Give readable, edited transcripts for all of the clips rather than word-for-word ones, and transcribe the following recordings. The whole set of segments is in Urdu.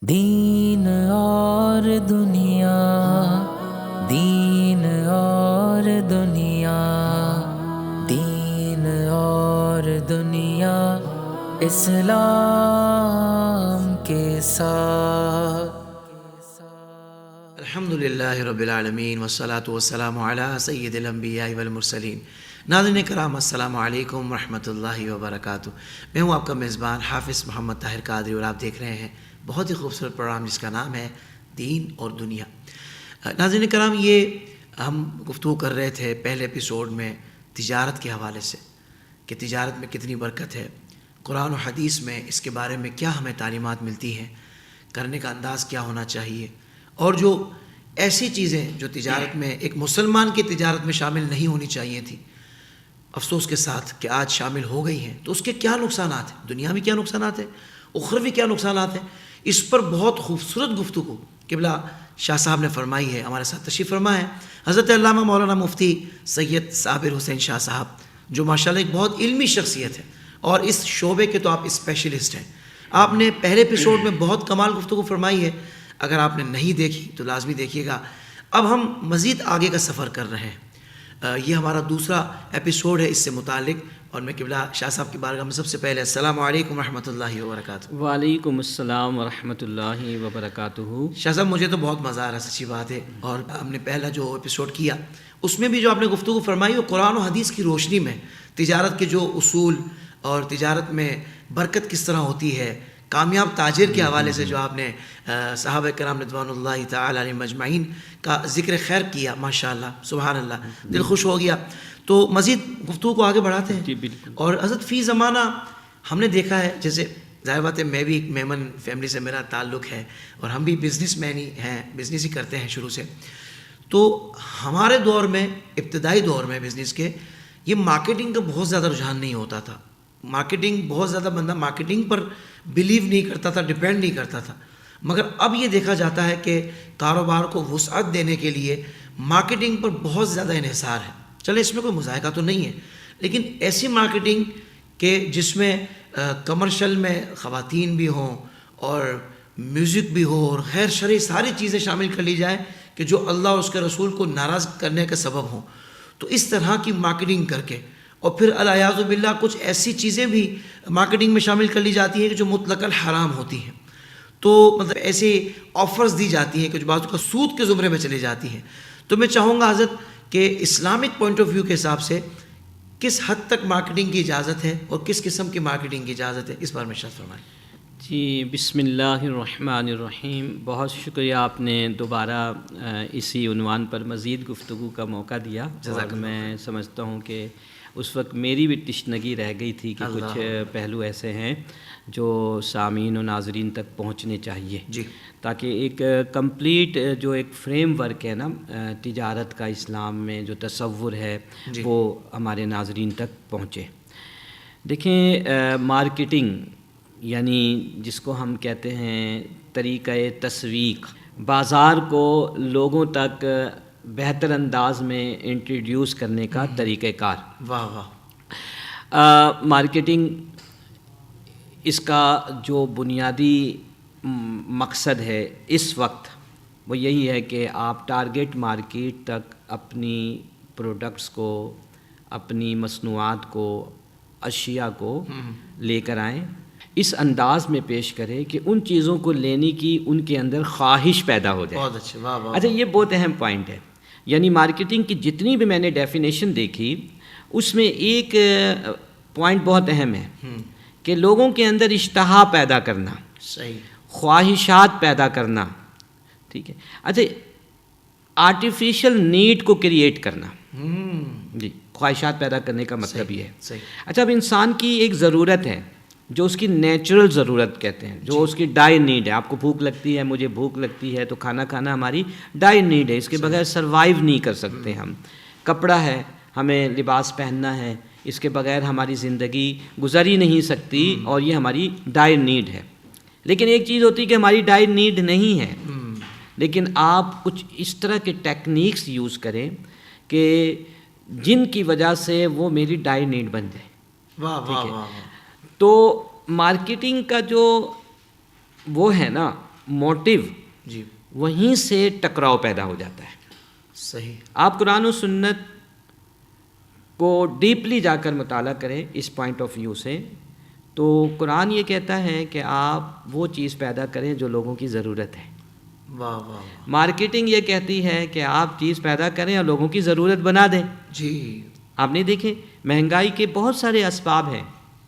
دین اور دنیا، دین اور دنیا، دین اور دنیا اسلام کے ساتھ۔ الحمدللہ رب العالمین والصلاة والسلام علی سید الانبیاء والمرسلین۔ ناظرین کرام، السلام علیکم ورحمۃ اللہ وبرکاتہ۔ میں ہوں آپ کا میزبان حافظ محمد طاہر قادری، اور آپ دیکھ رہے ہیں بہت ہی خوبصورت پروگرام جس کا نام ہے دین اور دنیا۔ ناظرین کرام، یہ ہم گفتگو کر رہے تھے پہلے ایپیسوڈ میں تجارت کے حوالے سے کہ تجارت میں کتنی برکت ہے، قرآن و حدیث میں اس کے بارے میں کیا ہمیں تعلیمات ملتی ہیں، کرنے کا انداز کیا ہونا چاہیے، اور جو ایسی چیزیں جو تجارت میں ایک مسلمان کی تجارت میں شامل نہیں ہونی چاہیے تھی، افسوس کے ساتھ کہ آج شامل ہو گئی ہیں، تو اس کے کیا نقصانات ہیں، دنیاوی کیا نقصانات ہیں، اخروی کیا نقصانات ہیں، اس پر بہت خوبصورت گفتگو قبلہ شاہ صاحب نے فرمائی ہے۔ ہمارے ساتھ تشریف فرما ہے حضرت علامہ مولانا مفتی سید صابر حسین شاہ صاحب، جو ماشاءاللہ ایک بہت علمی شخصیت ہے اور اس شعبے کے تو آپ اسپیشلسٹ ہیں۔ آپ نے پہلے ایپیسوڈ میں بہت کمال گفتگو فرمائی ہے، اگر آپ نے نہیں دیکھی تو لازمی دیکھیے گا۔ اب ہم مزید آگے کا سفر کر رہے ہیں، یہ ہمارا دوسرا ایپیسوڈ ہے اس سے متعلق، اور میں قبلہ شاہ صاحب کی بارگاہ میں سب سے پہلے السلام علیکم ورحمۃ اللہ وبرکاتہ۔ وعلیکم السلام ورحمۃ اللہ وبرکاتہ۔ شاہ صاحب، مجھے تو بہت مزہ آ رہا ہے، سچی بات ہے، اور ہم نے پہلا جو ایپیسوڈ کیا اس میں بھی جو آپ نے گفتگو فرمائی وہ قرآن و حدیث کی روشنی میں تجارت کے جو اصول اور تجارت میں برکت کس طرح ہوتی ہے، کامیاب تاجر کے حوالے سے جو آپ نے صحابہ کرام رضوان اللہ تعالی علیہم مجمعین کا ذکر خیر کیا، ماشاءاللہ سبحان اللہ، دل خوش ہو گیا۔ تو مزید گفتگو کو آگے بڑھاتے ہیں۔ جی بالکل۔ اور حضرت فی زمانہ ہم نے دیکھا ہے، جیسے ظاہر بات ہے میں بھی ایک میمن فیملی سے میرا تعلق ہے، اور ہم بھی بزنس مین ہی ہیں، بزنس ہی کرتے ہیں شروع سے۔ تو ہمارے دور میں، ابتدائی دور میں بزنس کے، یہ مارکیٹنگ کا بہت زیادہ رجحان نہیں ہوتا تھا، مارکیٹنگ بہت زیادہ بندہ مارکیٹنگ پر بلیو نہیں کرتا تھا، ڈیپینڈ نہیں کرتا تھا۔ مگر اب یہ دیکھا جاتا ہے کہ کاروبار کو وسعت دینے کے لیے مارکیٹنگ پر بہت زیادہ انحصار ہے۔ چلے اس میں کوئی مذائقہ تو نہیں ہے، لیکن ایسی مارکیٹنگ کہ جس میں کمرشل میں خواتین بھی ہوں اور میوزک بھی ہو اور غیر شرعی ساری چیزیں شامل کر لی جائیں کہ جو اللہ اور اس کے رسول کو ناراض کرنے کا سبب ہوں، تو اس طرح کی مارکیٹنگ کر کے، اور پھر الیاذ باللہ کچھ ایسی چیزیں بھی مارکیٹنگ میں شامل کر لی جاتی ہیں کہ جو مطلقاً حرام ہوتی ہیں، تو مطلب ایسے آفرز دی جاتی ہیں کہ جو بعض کا سود کے زمرے میں چلی جاتی ہیں۔ تو میں چاہوں گا حضرت کہ اسلامک پوائنٹ آف ویو کے حساب سے کس حد تک مارکیٹنگ کی اجازت ہے اور کس قسم کی مارکیٹنگ کی اجازت ہے، اس بارے میں ارشاد فرمائیں۔ جی بسم اللہ الرحمن الرحیم۔ بہت شکریہ، آپ نے دوبارہ اسی عنوان پر مزید گفتگو کا موقع دیا، اور میں سمجھتا ہوں کہ اس وقت میری بھی تشنگی رہ گئی تھی کہ کچھ پہلو ایسے ہیں جو سامعین و ناظرین تک پہنچنے چاہیے، جی، تاکہ ایک کمپلیٹ جو ایک فریم ورک ہے نا تجارت کا، اسلام میں جو تصور ہے وہ ہمارے ناظرین تک پہنچے۔ دیکھیں، مارکیٹنگ یعنی جس کو ہم کہتے ہیں طریقہ تسویق، بازار کو لوگوں تک بہتر انداز میں انٹروڈیوس کرنے کا طریقہ کار۔ واہ واہ۔ مارکیٹنگ، اس کا جو بنیادی مقصد ہے اس وقت وہ یہی ہے کہ آپ ٹارگیٹ مارکیٹ تک اپنی پروڈکٹس کو، اپنی مصنوعات کو، اشیاء کو لے کر آئیں، اس انداز میں پیش کریں کہ ان چیزوں کو لینے کی ان کے اندر خواہش پیدا ہو جائے۔ بہت اچھا، واہ واہ۔ اچھا، یہ بہت اہم پوائنٹ ہے۔ یعنی مارکیٹنگ کی جتنی بھی میں نے ڈیفینیشن دیکھی، اس میں ایک پوائنٹ بہت اہم ہے کہ لوگوں کے اندر اشتہا پیدا کرنا، صحیح، خواہشات پیدا کرنا، ٹھیک ہے۔ اچھا، آرٹیفیشل نیڈ کو کریٹ کرنا، جی، خواہشات پیدا کرنے کا مطلب یہ ہے۔ صحیح۔ اچھا، اب انسان کی ایک ضرورت ہے جو اس کی نیچرل ضرورت کہتے ہیں، جو اس کی ڈائی نیڈ ہے۔ آپ کو بھوک لگتی ہے، مجھے بھوک لگتی ہے، تو کھانا کھانا ہماری ڈائی نیڈ ہے، اس کے بغیر سروائیو نہیں کر سکتے ہم۔ کپڑا ہے، ہمیں لباس پہننا ہے، اس کے بغیر ہماری زندگی گزر ہی نہیں سکتی، اور یہ ہماری ڈائی نیڈ ہے۔ لیکن ایک چیز ہوتی ہے کہ ہماری ڈائی نیڈ نہیں ہے، لیکن آپ کچھ اس طرح کے ٹیکنیکس یوز کریں کہ جن کی وجہ سے وہ میری ڈائی نیڈ بن جائے۔ واہ واہ واہ۔ تو مارکیٹنگ کا جو وہ ہے نا موٹیو جی وہیں سے ٹکراؤ پیدا ہو جاتا ہے. صحیح. آپ قرآن و سنت کو ڈیپلی جا کر مطالعہ کریں اس پوائنٹ آف ویو سے، تو قرآن یہ کہتا ہے کہ آپ وہ چیز پیدا کریں جو لوگوں کی ضرورت ہے. واہ واہ. مارکیٹنگ یہ کہتی ہے کہ آپ چیز پیدا کریں اور لوگوں کی ضرورت بنا دیں. جی. آپ نے دیکھیں مہنگائی کے بہت سارے اسباب ہیں،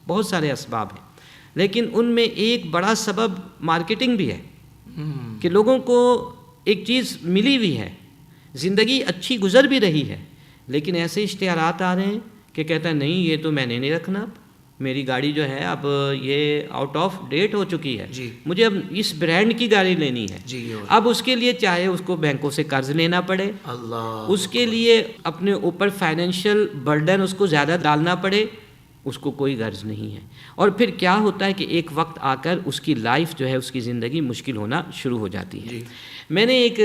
بہت سارے اسباب ہیں، لیکن ان میں ایک بڑا سبب مارکیٹنگ بھی ہے کہ لوگوں کو ایک چیز ملی ہوئی ہے، زندگی اچھی گزر بھی رہی ہے، لیکن ایسے اشتہارات آ رہے ہیں کہ کہتا ہے نہیں یہ تو میں نے نہیں رکھنا، میری گاڑی جو ہے اب یہ آؤٹ آف ڈیٹ ہو چکی ہے، جی. مجھے اب اس برانڈ کی گاڑی لینی ہے. جی. اب اس کے لیے چاہے اس کو بینکوں سے قرض لینا پڑے، اللہ. اس کے لیے اپنے اوپر فائنینشیل برڈن اس کو زیادہ ڈالنا پڑے، اس کو کوئی غرض نہیں ہے. اور پھر کیا ہوتا ہے کہ ایک وقت آ کر اس کی لائف جو ہے، اس کی زندگی مشکل ہونا شروع ہو جاتی ہے. جی. میں نے ایک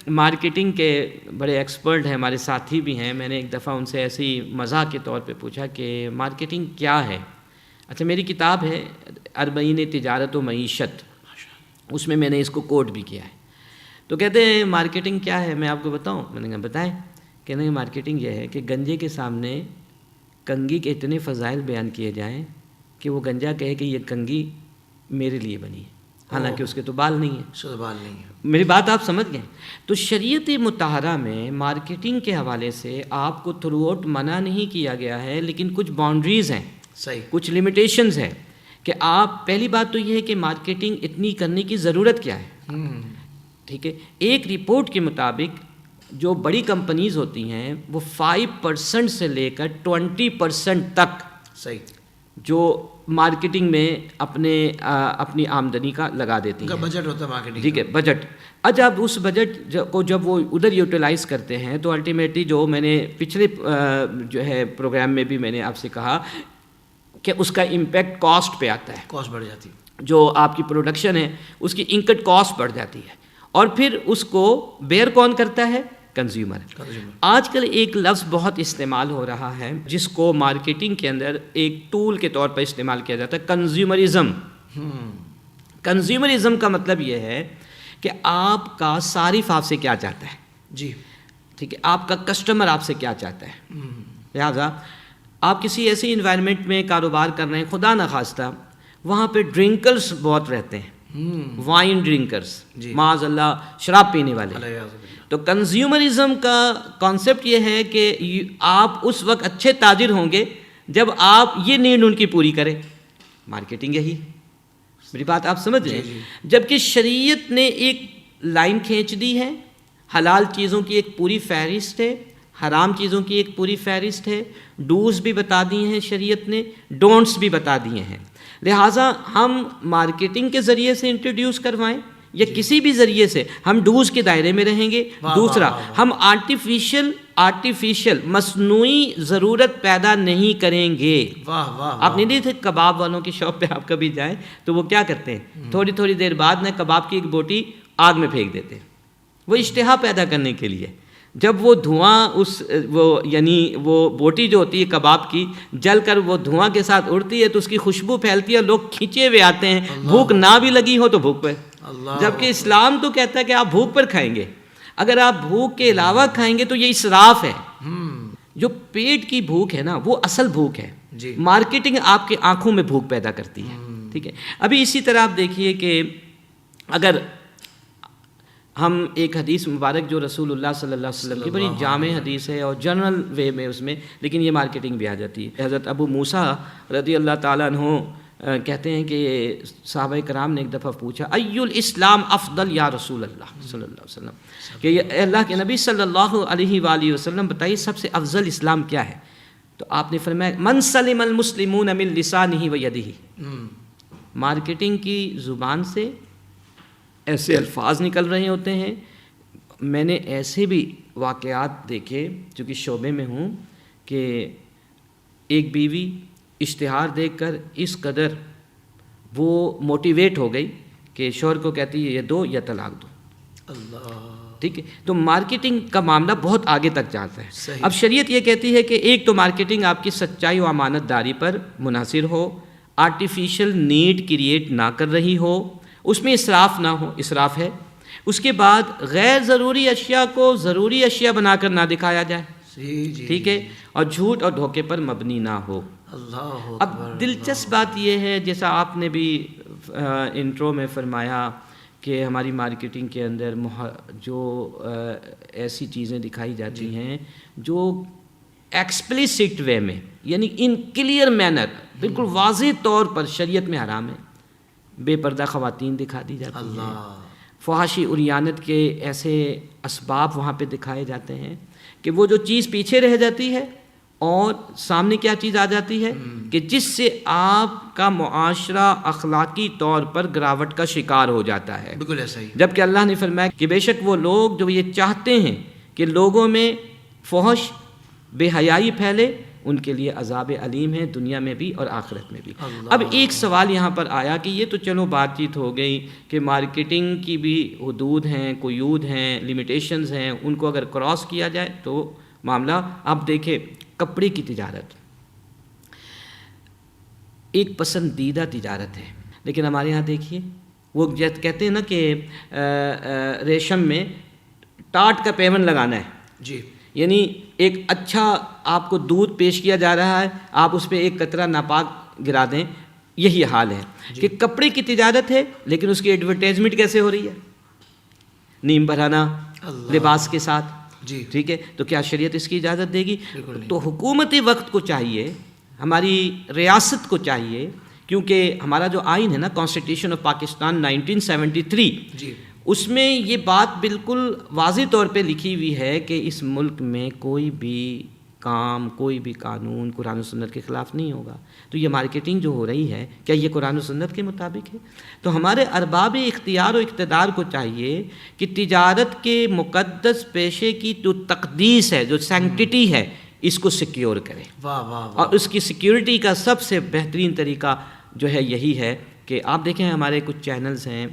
مارکیٹنگ کے بڑے ایکسپرٹ ہیں، ہمارے ساتھی بھی ہیں، میں نے ایک دفعہ ان سے ایسے ہی مزاح کے طور پہ پوچھا کہ مارکیٹنگ کیا ہے. اچھا میری کتاب ہے اربعین تجارت و معیشت، اس میں نے اس کو کوٹ بھی کیا ہے. تو کہتے ہیں مارکیٹنگ کیا ہے، میں آپ کو بتاؤں. میں نے کہا بتائیں. کہتے ہیں مارکیٹنگ یہ ہے کہ گنجے کے سامنے کنگھی کے اتنے فضائل بیان کیے جائیں کہ وہ گنجا کہے کہ یہ کنگھی میرے لیے بنی ہے، حالانکہ اس کے تو بال نہیں ہیں. بال نہیں ہے. میری بات آپ سمجھ گئے. تو شریعت مطہرہ میں مارکیٹنگ کے حوالے سے آپ کو تھرو آؤٹ منع نہیں کیا گیا ہے، لیکن کچھ باؤنڈریز ہیں، صحیح. کچھ لمیٹیشنز ہیں کہ آپ، پہلی بات تو یہ ہے کہ مارکیٹنگ اتنی کرنے کی ضرورت کیا ہے. ٹھیک ہے. ایک رپورٹ کے مطابق جو بڑی کمپنیز ہوتی ہیں وہ 5% سے لے کر 20% تک صحیح جو مارکیٹنگ میں اپنی آمدنی کا لگا دیتی ہیں. بجٹ ہوتا ہے مارکیٹنگ. ٹھیک ہے، بجٹ. اچھا اب اس بجٹ کو جب وہ ادھر یوٹیلائز کرتے ہیں تو الٹیمیٹلی جو میں نے پچھلے جو ہے پروگرام میں بھی میں نے آپ سے کہا کہ اس کا امپیکٹ کاسٹ پہ آتا ہے. کاسٹ بڑھ جاتی ہے. جو آپ کی پروڈکشن ہے اس کی انکٹ کاسٹ بڑھ جاتی ہے، اور پھر اس کو بیئر کون کرتا ہے؟ کنزیومر. آج کل ایک لفظ بہت استعمال ہو رہا ہے جس کو مارکیٹنگ کے اندر ایک ٹول کے طور پر استعمال کیا جاتا ہے، کنزیومرزم. کنزیومرزم کا مطلب یہ ہے کہ آپ کا صارف آپ سے کیا چاہتا ہے. جی. ٹھیک ہے. آپ کا کسٹمر آپ سے کیا چاہتا ہے. لہٰذا آپ کسی ایسی انوائرمنٹ میں کاروبار کر رہے ہیں، خدا نخواستہ وہاں پہ ڈرنکرز بہت رہتے ہیں، وائن ڈرنکرز، معاذ اللہ شراب پینے والے. تو کنزیومرزم کا کانسیپٹ یہ ہے کہ آپ اس وقت اچھے تاجر ہوں گے جب آپ یہ نیڈ ان کی پوری کریں. مارکیٹنگ یہی. میری بات آپ سمجھ رہے ہیں. جبکہ شریعت نے ایک لائن کھینچ دی ہے، حلال چیزوں کی ایک پوری فہرست ہے، حرام چیزوں کی ایک پوری فہرست ہے، ڈوز بھی بتا دیے ہیں شریعت نے، ڈونٹس بھی بتا دیے ہیں. لہٰذا ہم مارکیٹنگ کے ذریعے سے انٹروڈیوس کروائیں یا کسی بھی ذریعے سے، ہم ڈوز کے دائرے میں رہیں گے. دوسرا، ہم آرٹیفیشل مصنوعی ضرورت پیدا نہیں کریں گے. آپ نے دیکھے کباب والوں کی شاپ پہ آپ کبھی جائیں تو وہ کیا کرتے ہیں، تھوڑی تھوڑی دیر بعد میں کباب کی ایک بوٹی آگ میں پھینک دیتے ہیں، وہ اشتہا پیدا کرنے کے لیے. جب وہ دھواں یعنی وہ بوٹی جو ہوتی ہے کباب کی جل کر وہ دھواں کے ساتھ اڑتی ہے تو اس کی خوشبو پھیلتی ہے، لوگ کھینچے ہوئے آتے ہیں. بھوک نہ بھی لگی ہو تو بھوک پہ. جبکہ اسلام تو کہتا ہے کہ آپ بھوک پر کھائیں گے. اگر آپ بھوک کے علاوہ کھائیں گے تو یہ اسراف ہے. جو پیٹ کی بھوک ہے نا وہ اصل بھوک ہے. مارکیٹنگ آپ کے آنکھوں میں بھوک پیدا کرتی ہے. ٹھیک ہے. ابھی اسی طرح آپ دیکھیے کہ اگر ہم ایک حدیث مبارک جو رسول اللہ صلی اللہ علیہ وسلم کی بڑی جامع حدیث ہے اور جنرل وے میں اس میں، لیکن یہ مارکیٹنگ بھی آ جاتی ہے. حضرت ابو موسیٰ رضی اللہ تعالیٰ عنہ کہتے ہیں کہ صحابہ کرام نے ایک دفعہ پوچھا ای الاسلام افضل یا رسول اللہ صلی اللہ علیہ وسلم، کہ یہ اللہ کے نبی صلی اللہ علیہ وآلہ وسلم بتائیے سب سے افضل اسلام کیا ہے. تو آپ نے فرمایا من سلم المسلمون من لسانہ و یدہ. مارکیٹنگ کی زبان سے ایسے الفاظ نکل رہے ہوتے ہیں. میں نے ایسے بھی واقعات دیکھے چونکہ شعبے میں ہوں کہ ایک بیوی اشتہار دیکھ کر اس قدر وہ موٹیویٹ ہو گئی کہ شوہر کو کہتی ہے یہ دو یا طلاق دو. اللہ. ٹھیک ہے. تو مارکیٹنگ کا معاملہ بہت آگے تک جاتا ہے. اب شریعت یہ کہتی ہے کہ ایک تو مارکیٹنگ آپ کی سچائی و امانت داری پر منحصر ہو، آرٹیفیشل نیڈ کریٹ نہ کر رہی ہو، اس میں اسراف نہ ہو، اسراف ہے۔ اس کے بعد غیر ضروری اشیاء کو ضروری اشیاء بنا کر نہ دکھایا جائے، جی ٹھیک ہے، اور جھوٹ اور دھوکے پر مبنی نہ ہو۔ اللہ اب دلچسپ بات یہ ہے، جیسا آپ نے بھی انٹرو میں فرمایا کہ ہماری مارکیٹنگ کے اندر جو ایسی چیزیں دکھائی جاتی ہیں جو ایکسپلیسٹ وے میں، یعنی ان کلیئر مینر، بالکل واضح طور پر شریعت میں حرام ہے۔ بے پردہ خواتین دکھا دی جاتی ہیں، فحاشی عریانت کے ایسے اسباب وہاں پہ دکھائے جاتے ہیں کہ وہ جو چیز پیچھے رہ جاتی ہے اور سامنے کیا چیز آ جاتی ہے کہ جس سے آپ کا معاشرہ اخلاقی طور پر گراوٹ کا شکار ہو جاتا ہے۔ بالکل ایسا ہی۔ جبکہ اللہ نے فرمایا کہ بے شک وہ لوگ جو یہ چاہتے ہیں کہ لوگوں میں فحش بے حیائی پھیلے، ان کے لیے عذاب علیم ہے، دنیا میں بھی اور آخرت میں بھی۔ اب ایک سوال یہاں پر آیا کہ یہ تو چلو بات چیت ہو گئی کہ مارکیٹنگ کی بھی حدود ہیں، قیود ہیں، لمیٹیشنز ہیں، ان کو اگر کراس کیا جائے تو معاملہ۔ آپ دیکھیں کپڑے کی تجارت ایک پسندیدہ تجارت ہے، لیکن ہمارے ہاں دیکھیے وہ کہتے ہیں نا کہ ریشم میں ٹاٹ کا پیون لگانا ہے، جی، یعنی ایک اچھا آپ کو دودھ پیش کیا جا رہا ہے، آپ اس پہ ایک قطرہ ناپاک گرا دیں، یہی حال ہے کہ کپڑے کی تجارت ہے لیکن اس کی ایڈورٹائزمنٹ کیسے ہو رہی ہے؟ نیم بھرانا لباس کے ساتھ، جی، ٹھیک ہے، تو کیا شریعت اس کی اجازت دے گی؟ بالکل نہیں۔ تو حکومت وقت کو چاہیے، ہماری ریاست کو چاہیے، کیونکہ ہمارا جو آئین ہے نا، کانسٹیٹیوشن آف پاکستان 1973، جی، اس میں یہ بات بالکل واضح طور پہ لکھی ہوئی ہے کہ اس ملک میں کوئی بھی کام، کوئی بھی قانون قرآن و سنت کے خلاف نہیں ہوگا۔ تو یہ مارکیٹنگ جو ہو رہی ہے، کیا یہ قرآن و سنت کے مطابق ہے؟ تو ہمارے ارباب اختیار و اقتدار کو چاہیے کہ تجارت کے مقدس پیشے کی جو تقدیس ہے، جو سینکٹیٹی ہے، اس کو سیکیور کرے۔ واہ واہ واہ۔ اور اس کی سیکیورٹی کا سب سے بہترین طریقہ جو ہے یہی ہے کہ آپ دیکھیں ہمارے کچھ چینلز ہیں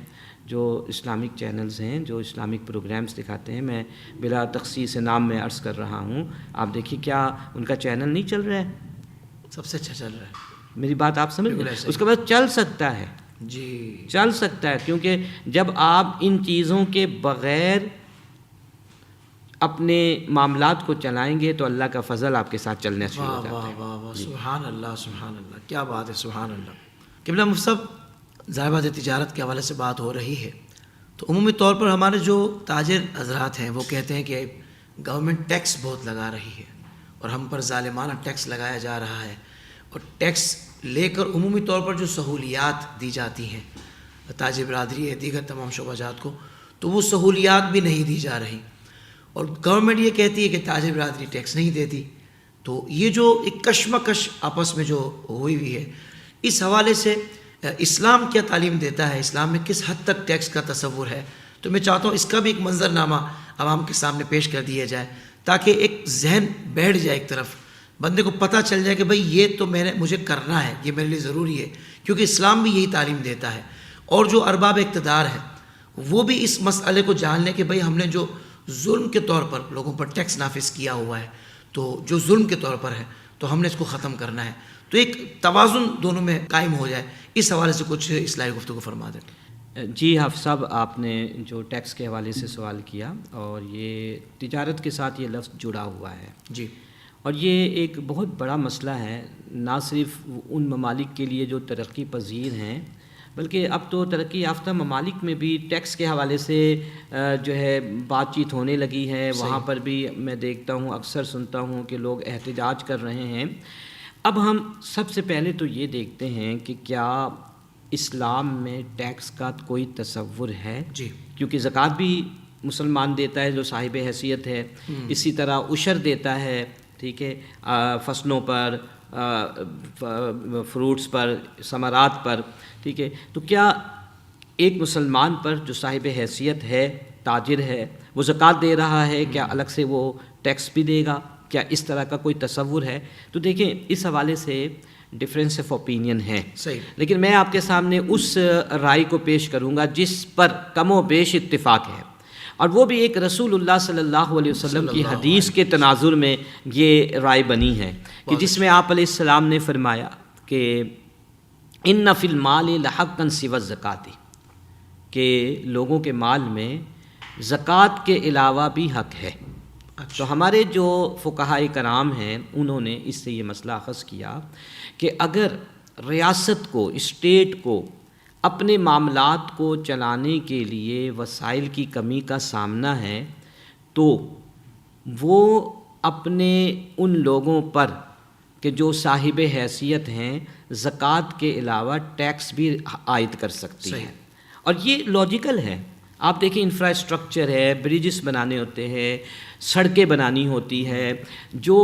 جو اسلامک چینلز ہیں، جو اسلامک پروگرامز دکھاتے ہیں، میں بلا تخصیص نام میں عرض کر رہا ہوں، آپ دیکھیے کیا ان کا چینل نہیں چل رہا ہے؟ سب سے اچھا چل رہا ہے۔ میری بات آپ سمجھ گئے؟ اس کے بعد چل سکتا ہے، جی، چل سکتا ہے، کیونکہ جب آپ ان چیزوں کے بغیر اپنے معاملات کو چلائیں گے تو اللہ کا فضل آپ کے ساتھ چلنے شروع ہو واہ جاتا واہ ہے۔ واہ واہ، سبحان اللہ سبحان اللہ، کیا بات ہے، سبحان اللہ۔ قبلہ مفتی صاحب، ظاہر بات ہے تجارت کے حوالے سے بات ہو رہی ہے، تو عمومی طور پر ہمارے جو تاجر حضرات ہیں وہ کہتے ہیں کہ گورنمنٹ ٹیکس بہت لگا رہی ہے اور ہم پر ظالمانہ ٹیکس لگایا جا رہا ہے، اور ٹیکس لے کر عمومی طور پر جو سہولیات دی جاتی ہیں تاجر برادری ہے، دیگر تمام شعبہ جات کو، تو وہ سہولیات بھی نہیں دی جا رہی، اور گورنمنٹ یہ کہتی ہے کہ تاجر برادری ٹیکس نہیں دیتی۔ تو یہ جو ایک کشمکش آپس میں جو ہوئی ہے، اس حوالے سے اسلام کیا تعلیم دیتا ہے، اسلام میں کس حد تک ٹیکس کا تصور ہے؟ تو میں چاہتا ہوں اس کا بھی ایک منظرنامہ عوام کے سامنے پیش کر دیا جائے، تاکہ ایک ذہن بیٹھ جائے، ایک طرف بندے کو پتہ چل جائے کہ بھئی یہ تو مجھے کرنا ہے، یہ میرے لیے ضروری ہے، کیونکہ اسلام بھی یہی تعلیم دیتا ہے۔ اور جو ارباب اقتدار ہے وہ بھی اس مسئلے کو جان لیں کہ بھئی ہم نے جو ظلم کے طور پر لوگوں پر ٹیکس نافذ کیا ہوا ہے، تو جو ظلم کے طور پر ہے تو ہم نے اس کو ختم کرنا ہے، تو ایک توازن دونوں میں قائم ہو جائے۔ اس حوالے سے کچھ اصلاحی گفتگو فرما دیں۔ جی حافظ صاحب، آپ نے جو ٹیکس کے حوالے سے سوال کیا، اور یہ تجارت کے ساتھ یہ لفظ جڑا ہوا ہے، جی، اور یہ ایک بہت بڑا مسئلہ ہے، نہ صرف ان ممالک کے لیے جو ترقی پذیر ہیں، بلکہ اب تو ترقی یافتہ ممالک میں بھی ٹیکس کے حوالے سے جو ہے بات چیت ہونے لگی ہے۔ وہاں پر بھی میں دیکھتا ہوں، اکثر سنتا ہوں کہ لوگ احتجاج کر رہے ہیں۔ اب ہم سب سے پہلے تو یہ دیکھتے ہیں کہ کیا اسلام میں ٹیکس کا کوئی تصور ہے؟ جی، کیونکہ زکوٰۃ بھی مسلمان دیتا ہے جو صاحب حیثیت ہے، اسی طرح عشر دیتا ہے، ٹھیک ہے، فصلوں پر، فروٹس پر، ثمرات پر، ٹھیک ہے۔ تو کیا ایک مسلمان پر جو صاحب حیثیت ہے، تاجر ہے، وہ زکوٰۃ دے رہا ہے، کیا الگ سے وہ ٹیکس بھی دے گا؟ کیا اس طرح کا کوئی تصور ہے؟ تو دیکھیں اس حوالے سے ڈفرینس آف اوپینین ہے، صحیح، لیکن میں آپ کے سامنے اس رائے کو پیش کروں گا جس پر کم و بیش اتفاق ہے، اور وہ بھی ایک رسول اللہ صلی اللہ علیہ وسلم کی حدیث کے تناظر میں یہ رائے بنی ہے، کہ جس میں آپ علیہ السلام نے فرمایا کہ ان فی المال لحقا سوی الزکوٰۃ، کہ لوگوں کے مال میں زکوٰۃ کے علاوہ بھی حق ہے. تو ہمارے جو فقہائے کرام ہیں انہوں نے اس سے یہ مسئلہ اخذ کیا کہ اگر ریاست کو، اسٹیٹ کو اپنے معاملات کو چلانے کے لیے وسائل کی کمی کا سامنا ہے تو وہ اپنے ان لوگوں پر کہ جو صاحب حیثیت ہیں زکوٰۃ کے علاوہ ٹیکس بھی عائد کر سکتی ہے. اور یہ لاجیکل ہے. آپ دیکھیں انفراسٹرکچر ہے، بریجز بنانے ہوتے ہیں، سڑکیں بنانی ہوتی ہے، جو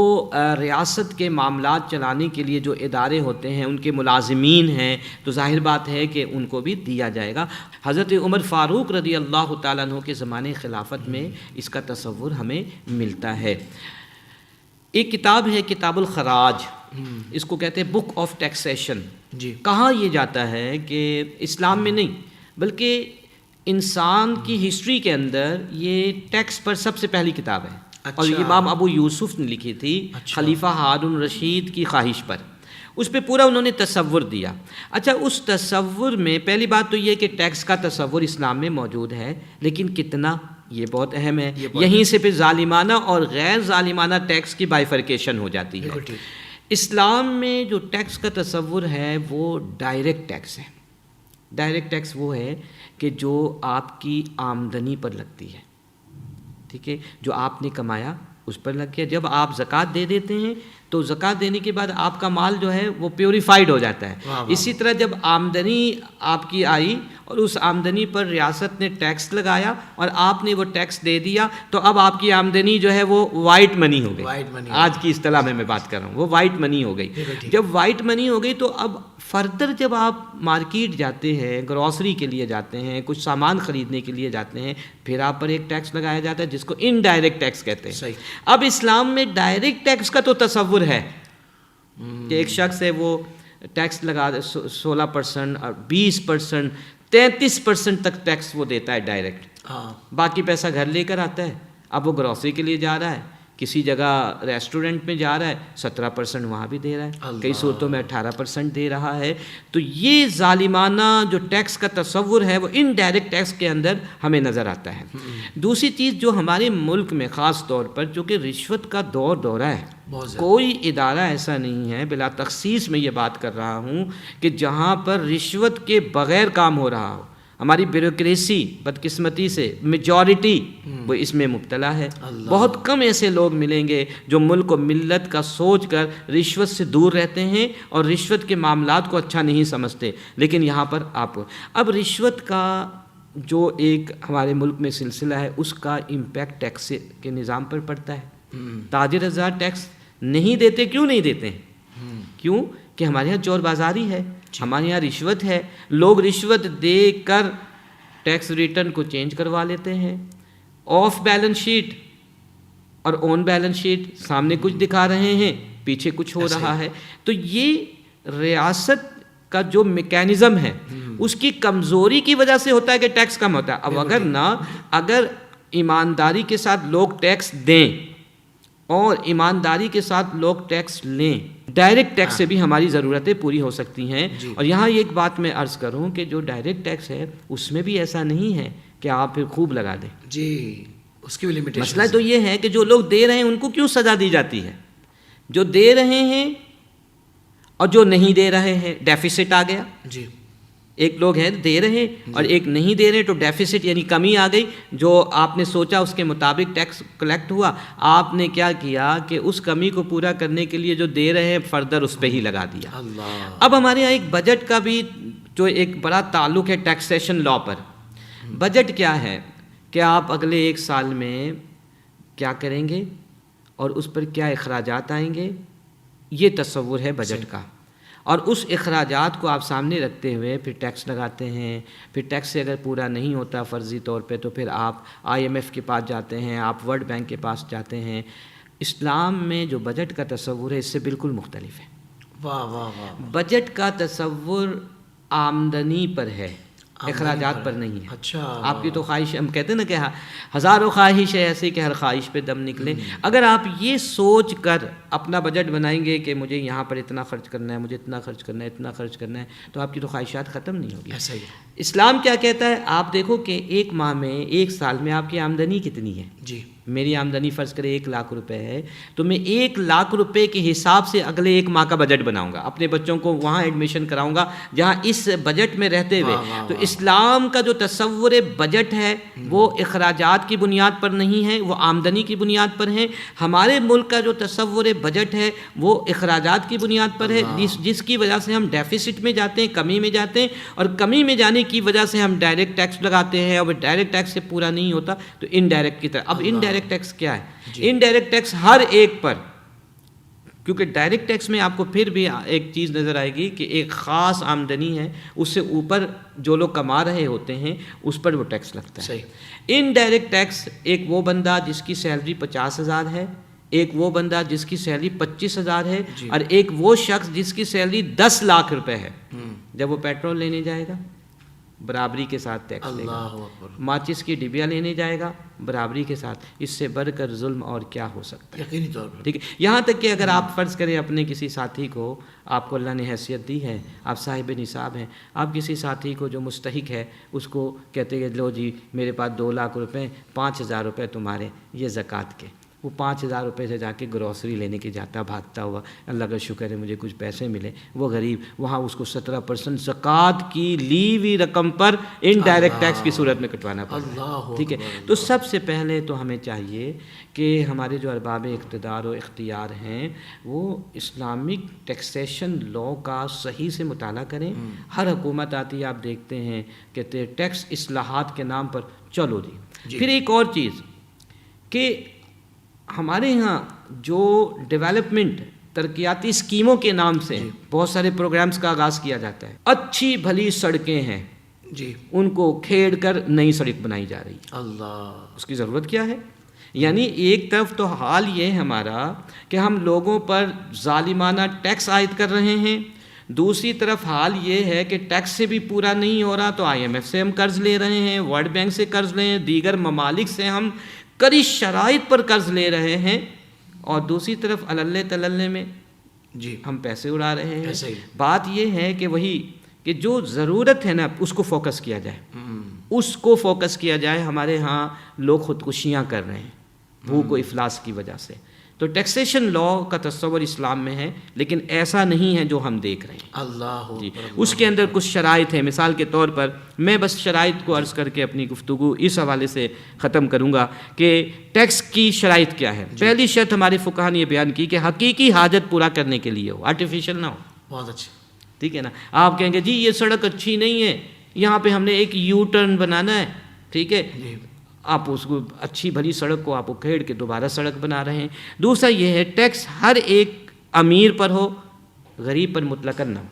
ریاست کے معاملات چلانے کے لیے جو ادارے ہوتے ہیں ان کے ملازمین ہیں، تو ظاہر بات ہے کہ ان کو بھی دیا جائے گا. حضرت عمر فاروق رضی اللہ تعالیٰ عنہ کے زمانے خلافت میں اس کا تصور ہمیں ملتا ہے. ایک کتاب ہے کتاب الخراج، اس کو کہتے ہیں بک آف ٹیکسیشن. جی. کہا یہ جاتا ہے کہ اسلام میں نہیں بلکہ انسان کی ہسٹری کے اندر یہ ٹیکس پر سب سے پہلی کتاب ہے. اور امام ابو یوسف نے لکھی تھی خلیفہ ہارون رشید کی خواہش پر. اس پہ پورا انہوں نے تصور دیا. اچھا، اس تصور میں پہلی بات تو یہ کہ ٹیکس کا تصور اسلام میں موجود ہے، لیکن کتنا، یہ بہت اہم ہے. یہیں سے پھر ظالمانہ اور غیر ظالمانہ ٹیکس کی بائیفرکیشن ہو جاتی ہے. اسلام میں جو ٹیکس کا تصور ہے وہ ڈائریکٹ ٹیکس ہے. ڈائریکٹ ٹیکس وہ ہے کہ جو آپ کی آمدنی پر لگتی ہے، ٹھیک ہے، جو آپ نے کمایا اس پر لگ گیا. جب آپ زکوٰۃ دے دیتے ہیں تو زکوٰۃ دینے کے بعد آپ کا مال جو ہے وہ پیوریفائڈ ہو جاتا ہے. اسی طرح جب آمدنی آپ کی آئی اور اس آمدنی پر ریاست نے ٹیکس لگایا اور آپ نے وہ ٹیکس دے دیا تو اب آپ کی آمدنی جو ہے وہ وائٹ منی ہو گئی. آج کی اصطلاح میں بات کر رہا ہوں، وہ وائٹ منی ہو گئی. جب وائٹ منی ہو گئی تو اب فردر جب آپ مارکیٹ جاتے ہیں، گروسری کے لیے جاتے ہیں، کچھ سامان خریدنے کے لیے جاتے ہیں، پھر آپ پر ایک ٹیکس لگایا جاتا ہے جس کو انڈائریکٹ ٹیکس کہتے ہیں. اب اسلام میں ڈائریکٹ ٹیکس کا تو تصور ہے کہ ایک شخص ہے وہ ٹیکس لگا 16% اور 20%، 33% تک ٹیکس وہ دیتا ہے ڈائریکٹ. باقی پیسہ گھر لے کر آتا ہے. اب وہ گروسری کے لیے جا رہا ہے، کسی جگہ ریسٹورنٹ میں جا رہا ہے، 17% وہاں بھی دے رہا ہے، کئی صورتوں میں 18% دے رہا ہے. تو یہ ظالمانہ جو ٹیکس کا تصور ہے وہ انڈائریکٹ ٹیکس کے اندر ہمیں نظر آتا ہے. دوسری چیز جو ہمارے ملک میں خاص طور پر جو کہ رشوت کا دورہ ہے، کوئی ادارہ ایسا نہیں ہے، بلا تخصیص میں یہ بات کر رہا ہوں، کہ جہاں پر رشوت کے بغیر کام ہو رہا ہو. ہماری بیوروکریسی بدقسمتی سے میجورٹی وہ اس میں مبتلا ہے. بہت کم ایسے لوگ ملیں گے جو ملک و ملت کا سوچ کر رشوت سے دور رہتے ہیں اور رشوت کے معاملات کو اچھا نہیں سمجھتے. لیکن یہاں پر اب رشوت کا جو ایک ہمارے ملک میں سلسلہ ہے اس کا امپیکٹ ٹیکس کے نظام پر پڑتا ہے. تاجر ہزار ٹیکس نہیں دیتے. کیوں نہیں دیتے؟ کیوں کہ ہمارے یہاں چور بازاری ہے، ہمارے یہاں رشوت ہے. لوگ رشوت دے کر ٹیکس ریٹرن کو چینج کروا لیتے ہیں. آف بیلنس شیٹ اور آن بیلنس شیٹ، سامنے کچھ دکھا رہے ہیں، پیچھے کچھ ہو رہا ہے. تو یہ ریاست کا جو میکینزم ہے اس کی کمزوری کی وجہ سے ہوتا ہے کہ ٹیکس کم ہوتا ہے. اب اگر ایمانداری کے ساتھ لوگ ٹیکس دیں اور ایمانداری کے ساتھ لوگ ٹیکس لیں، ڈائریکٹ ٹیکس سے بھی ہماری ضرورتیں پوری ہو سکتی ہیں. اور یہاں ایک بات میں عرض کروں کہ جو ڈائریکٹ ٹیکس ہے اس میں بھی ایسا نہیں ہے کہ آپ پھر خوب لگا دیں. جی، اس کی بھی لمیٹیشن. مسئلہ تو یہ ہے کہ جو لوگ دے رہے ہیں ان کو کیوں سزا دی جاتی ہے؟ جو دے رہے ہیں اور جو نہیں دے رہے ہیں، ڈیفیسٹ آ گیا. جی، ایک لوگ ہیں دے رہے اور ایک نہیں دے رہے، تو ڈیفیسٹ یعنی کمی آ گئی. جو آپ نے سوچا اس کے مطابق ٹیکس کلیکٹ ہوا، آپ نے کیا کیا کہ اس کمی کو پورا کرنے کے لیے جو دے رہے ہیں فردر اس پہ ہی لگا دیا. اب ہمارے یہاں ایک بجٹ کا بھی جو ایک بڑا تعلق ہے ٹیکسیشن لا پر. بجٹ کیا ہے کہ آپ اگلے ایک سال میں کیا کریں گے اور اس پر کیا اخراجات آئیں گے، یہ تصور ہے بجٹ کا. اور اس اخراجات کو آپ سامنے رکھتے ہوئے پھر ٹیکس لگاتے ہیں. پھر ٹیکس سے اگر پورا نہیں ہوتا فرضی طور پہ تو پھر آپ IMF کے پاس جاتے ہیں، آپ ورلڈ بینک کے پاس جاتے ہیں. اسلام میں جو بجٹ کا تصور ہے اس سے بالکل مختلف ہے. واہ واہ واہ. بجٹ کا تصور آمدنی پر ہے. اخراجات پر نہیں ہے. اچھا، آپ کی تو خواہش، ہم کہتے ہیں نا کہ ہزاروں خواہش ہے ایسی کہ ہر خواہش پہ دم نکلے. اگر آپ یہ سوچ کر اپنا بجٹ بنائیں گے کہ مجھے یہاں پر اتنا خرچ کرنا ہے، مجھے اتنا خرچ کرنا ہے، اتنا خرچ کرنا ہے، تو آپ کی تو خواہشات ختم نہیں ہوگی. ایسا ہی. اسلام کیا کہتا ہے؟ آپ دیکھو کہ ایک ماہ میں، ایک سال میں آپ کی آمدنی کتنی ہے. جی، میری آمدنی فرض کرے 1,00,000 روپے ہے، تو میں 1,00,000 روپے کے حساب سے اگلے ایک ماہ کا بجٹ بناؤں گا. اپنے بچوں کو وہاں ایڈمیشن کراؤں گا جہاں اس بجٹ میں رہتے ہوئے. تو اسلام کا جو تصور بجٹ ہے وہ اخراجات کی بنیاد پر نہیں ہے، وہ آمدنی کی بنیاد پر ہے. ہمارے ملک کا جو تصور بجٹ ہے وہ اخراجات کی بنیاد پر ہے، جس کی وجہ سے ہم ڈیفیسٹ میں جاتے ہیں، کمی میں جاتے ہیں، اور کمی میں جانے کی وجہ سے ہم ڈائریکٹ ٹیکس لگاتے ہیں، اور ڈائریکٹ ٹیکس سے پورا نہیں ہوتا تو انڈائریکٹ کی طرف. اب انڈائریکٹ ٹیکس کیا ہے؟ انڈائریکٹ ٹیکس ہر ایک پر، کیونکہ ڈائریکٹ ٹیکس میں آپ کو پھر بھی ایک چیز نظر آئے گی کہ ایک خاص آمدنی ہے، اس سے اوپر جو لوگ کما رہے ہوتے ہیں اس پر وہ ٹیکس لگتا ہے. صحیح. انڈائریکٹ ٹیکس ایک وہ بندہ جس کی سیلری 50,000 ہے، ایک وہ بندہ جس کی سیلری 25,000 ہے، اور ایک وہ شخص جس کی سیلری 10,00,000 روپے ہے. جب وہ پیٹرول لینے جائے گا برابری کے ساتھ ٹیکس لے گا، ماچس کی ڈبیا لینے جائے گا برابری کے ساتھ. اس سے بڑھ کر ظلم اور کیا ہو سکتا ہے؟ یقینی طور پر. ٹھیک ہے. یہاں تک کہ اگر آپ فرض کریں اپنے کسی ساتھی کو، آپ کو اللہ نے حیثیت دی ہے، آپ صاحب نصاب ہیں، آپ کسی ساتھی کو جو مستحق ہے اس کو کہتے ہیں لو جی میرے پاس 2,00,000 روپے، 5,000 روپے تمہارے، یہ زکوٰۃ کے. وہ 5,000 روپے سے جا کے گروسری لینے کے جاتا بھاگتا ہوا، اللہ کا شکر ہے مجھے کچھ پیسے ملے. وہ غریب وہاں اس کو 17% زکوٰۃ کی لی ہوئی رقم پر انڈائریکٹ ٹیکس کی صورت میں کٹوانا پڑتا ہے. ٹھیک ہے. تو سب سے پہلے تو ہمیں چاہیے کہ ہمارے جو ارباب اقتدار و اختیار ہیں وہ اسلامک ٹیکسیشن لا کا صحیح سے مطالعہ کریں. ہر حکومت آتی ہے آپ دیکھتے ہیں کہ ٹیکس اصلاحات کے نام پر چلو جی. پھر ایک اور چیز کہ ہمارے ہاں جو ڈیولپمنٹ ترقیاتی اسکیموں کے نام سے بہت سارے پروگرامز کا آغاز کیا جاتا ہے. اچھی بھلی سڑکیں ہیں جی، ان کو کھیڑ کر نئی سڑک بنائی جا رہی ہے. اللہ، اس کی ضرورت کیا ہے؟ یعنی ایک طرف تو حال یہ ہے ہمارا کہ ہم لوگوں پر ظالمانہ ٹیکس عائد کر رہے ہیں، دوسری طرف حال یہ ہے کہ ٹیکس سے بھی پورا نہیں ہو رہا تو IMF سے ہم قرض لے رہے ہیں، ورلڈ بینک سے قرض لے رہے ہیں، دیگر ممالک سے ہم کڑی شرائط پر قرض لے رہے ہیں، اور دوسری طرف اللہ تللے میں جی ہم پیسے اڑا رہے ہیں. ایسا ہی. بات یہ ہے کہ وہی کہ جو ضرورت ہے نا اس کو فوکس کیا جائے، اس کو فوکس کیا جائے. ہمارے ہاں لوگ خودکشیاں کر رہے ہیں بھوک و افلاس کی وجہ سے. تو ٹیکسیشن لا کا تصور اسلام میں ہے لیکن ایسا نہیں ہے جو ہم دیکھ رہے ہیں. اللہ جی. اس کے اندر کچھ شرائط ہیں. مثال کے طور پر میں بس شرائط کو عرض کر کے اپنی گفتگو اس حوالے سے ختم کروں گا کہ ٹیکس کی شرائط کیا ہے. پہلی شرط ہمارے فقہا نے یہ بیان کی کہ حقیقی حاجت پورا کرنے کے لیے ہو، آرٹیفیشل نہ ہو. بہت اچھا. ٹھیک ہے نا. آپ کہیں گے جی یہ سڑک اچھی نہیں ہے، یہاں پہ ہم نے ایک یو ٹرن بنانا ہے، ٹھیک ہے، آپ اس کو اچھی بھلی سڑک کو آپ کھیڑ کے دوبارہ سڑک بنا رہے ہیں. دوسرا یہ ہے ٹیکس ہر ایک امیر پر ہو، غریب پر مطلقاً نہ ہو.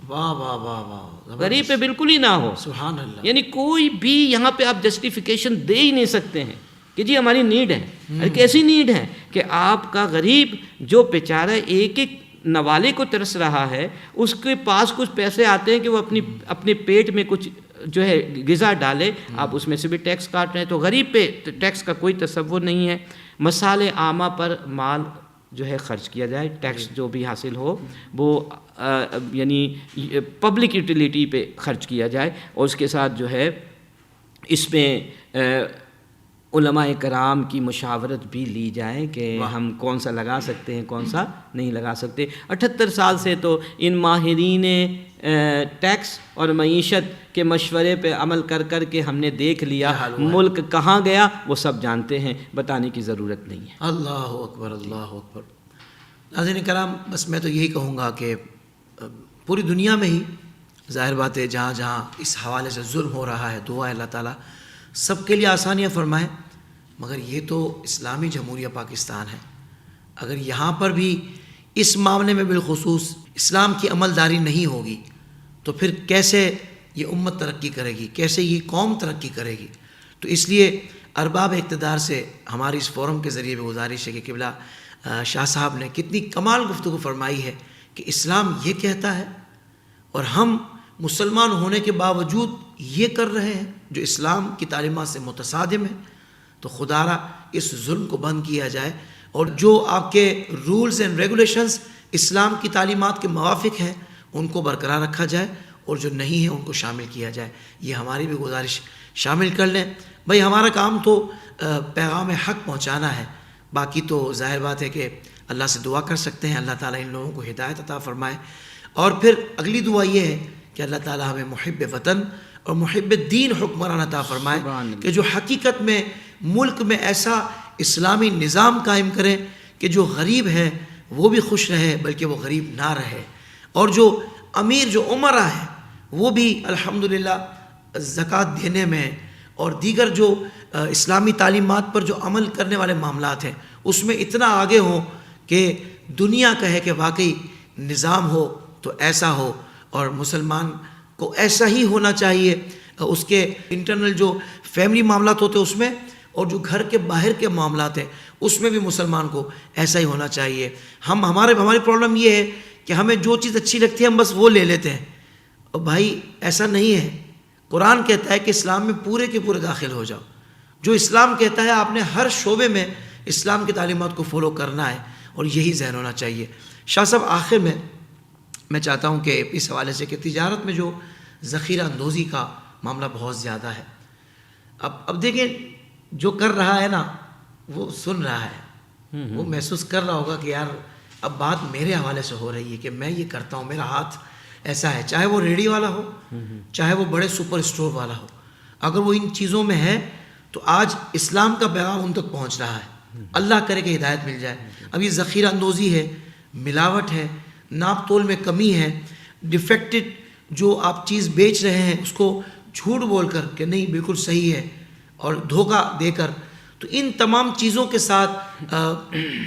واہ واہ واہ واہ، غریب پہ بالکل ہی نہ ہو. سبحان اللہ. یعنی کوئی بھی یہاں پہ آپ جسٹیفیکیشن دے ہی نہیں سکتے ہیں کہ جی ہماری نیڈ ہے. ایک ایسی نیڈ ہے کہ آپ کا غریب جو بیچارہ ایک ایک نوالے کو ترس رہا ہے، اس کے پاس کچھ پیسے آتے ہیں کہ وہ اپنے پیٹ میں کچھ جو ہے غذا ڈالے، آپ اس میں سے بھی ٹیکس کاٹ رہے ہیں. تو غریب پہ ٹیکس کا کوئی تصور نہیں ہے. مسالے عامہ پر مال جو ہے خرچ کیا جائے، ٹیکس جو بھی حاصل ہو وہ یعنی پبلک یوٹیلیٹی پہ خرچ کیا جائے. اور اس کے ساتھ جو ہے اس میں علماء کرام کی مشاورت بھی لی جائے کہ ہم کون سا لگا سکتے ہیں کون سا نہیں لگا سکتے. 78 سال سے تو ان ماہرین ٹیکس اور معیشت کے مشورے پہ عمل کر کر کے ہم نے دیکھ لیا ملک کہاں گیا وہ سب جانتے ہیں، بتانے کی ضرورت نہیں ہے. اللہ اکبر، اللہ اکبر. ناظرین کرام، بس میں تو یہی کہوں گا کہ پوری دنیا میں ہی ظاہر بات ہے جہاں جہاں اس حوالے سے ظلم ہو رہا ہے، دعا ہے اللہ تعالیٰ سب کے لیے آسانیاں فرمائے. مگر یہ تو اسلامی جمہوریہ پاکستان ہے، اگر یہاں پر بھی اس معاملے میں بالخصوص اسلام کی عملداری نہیں ہوگی تو پھر کیسے یہ امت ترقی کرے گی، کیسے یہ قوم ترقی کرے گی. تو اس لیے ارباب اقتدار سے ہماری اس فورم کے ذریعے بھی گزارش ہے کہ قبلہ شاہ صاحب نے کتنی کمال گفتگو فرمائی ہے کہ اسلام یہ کہتا ہے اور ہم مسلمان ہونے کے باوجود یہ کر رہے ہیں جو اسلام کی تعلیمات سے متصادم ہے، تو خدا را اس ظلم کو بند کیا جائے، اور جو آپ کے رولز اینڈ ریگولیشنز اسلام کی تعلیمات کے موافق ہیں ان کو برقرار رکھا جائے، اور جو نہیں ہے ان کو شامل کیا جائے۔ یہ ہماری بھی گزارش، شامل کر لیں بھائی۔ ہمارا کام تو پیغام حق پہنچانا ہے، باقی تو ظاہر بات ہے کہ اللہ سے دعا کر سکتے ہیں اللہ تعالیٰ ان لوگوں کو ہدایت عطا فرمائے، اور پھر اگلی دعا یہ ہے کہ اللہ تعالیٰ ہمیں محب وطن اور محب دین حکمران عطا فرمائے کہ جو حقیقت میں ملک میں ایسا اسلامی نظام قائم کریں کہ جو غریب ہے وہ بھی خوش رہے بلکہ وہ غریب نہ رہے، اور جو امیر جو عمرہ ہے وہ بھی الحمدللہ زکوٰۃ دینے میں اور دیگر جو اسلامی تعلیمات پر جو عمل کرنے والے معاملات ہیں اس میں اتنا آگے ہوں کہ دنیا کہے کہ واقعی نظام ہو تو ایسا ہو، اور مسلمان کو ایسا ہی ہونا چاہیے، اس کے انٹرنل جو فیملی معاملات ہوتے ہیں اس میں، اور جو گھر کے باہر کے معاملات ہیں اس میں بھی مسلمان کو ایسا ہی ہونا چاہیے۔ ہماری پرابلم یہ ہے کہ ہمیں جو چیز اچھی لگتی ہے ہم بس وہ لے لیتے ہیں، اور بھائی ایسا نہیں ہے۔ قرآن کہتا ہے کہ اسلام میں پورے کے پورے داخل ہو جاؤ، جو اسلام کہتا ہے آپ نے ہر شعبے میں اسلام کی تعلیمات کو فالو کرنا ہے، اور یہی ذہن ہونا چاہیے۔ شاہ صاحب آخر میں چاہتا ہوں کہ اس حوالے سے کہ تجارت میں جو ذخیرہ اندوزی کا معاملہ بہت زیادہ ہے، اب دیکھیں جو کر رہا ہے نا وہ سن رہا ہے، وہ محسوس کر رہا ہوگا کہ یار اب بات میرے حوالے سے ہو رہی ہے کہ میں یہ کرتا ہوں، میرا ہاتھ ایسا ہے، چاہے وہ ریڑھی والا ہو چاہے وہ بڑے سپر اسٹور والا ہو، اگر وہ ان چیزوں میں ہے تو آج اسلام کا پیغام ان تک پہنچ رہا ہے۔ اللہ کرے کہ ہدایت مل جائے۔ اب یہ ذخیرہ اندوزی ہے، ملاوٹ ہے، ناپ تول میں کمی ہے، ڈیفیکٹڈ جو آپ چیز بیچ رہے ہیں اس کو جھوٹ بول کر کہ نہیں بالکل صحیح ہے اور دھوکہ دے کر، تو ان تمام چیزوں کے ساتھ